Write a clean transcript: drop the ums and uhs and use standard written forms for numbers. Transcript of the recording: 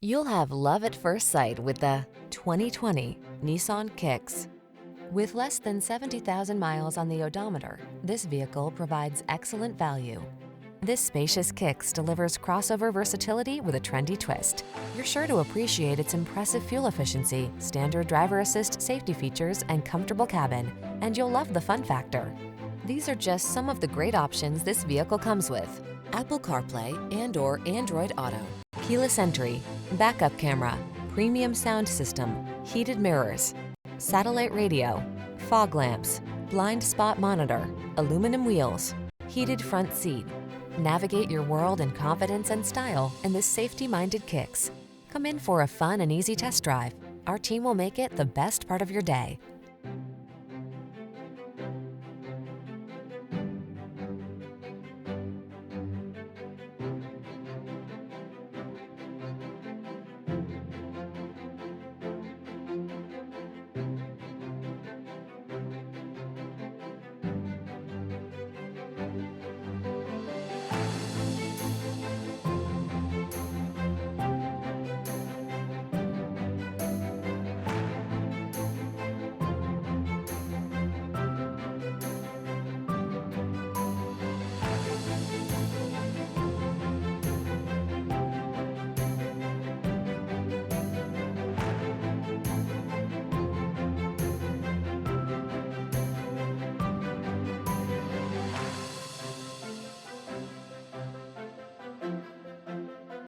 You'll have love at first sight with the 2020 Nissan Kicks. With less than 70,000 miles on the odometer, this vehicle provides excellent value. This spacious Kicks delivers crossover versatility with a trendy twist. You're sure to appreciate its impressive fuel efficiency, standard driver assist safety features, and comfortable cabin, and you'll love the fun factor. These are just some of the great options this vehicle comes with: Apple CarPlay and/or Android Auto, keyless entry, backup camera, premium sound system, heated mirrors, satellite radio, fog lamps, blind spot monitor, aluminum wheels, heated front seat. Navigate your world in confidence and style in this safety-minded Kicks. Come in for a fun and easy test drive. Our team will make it the best part of your day.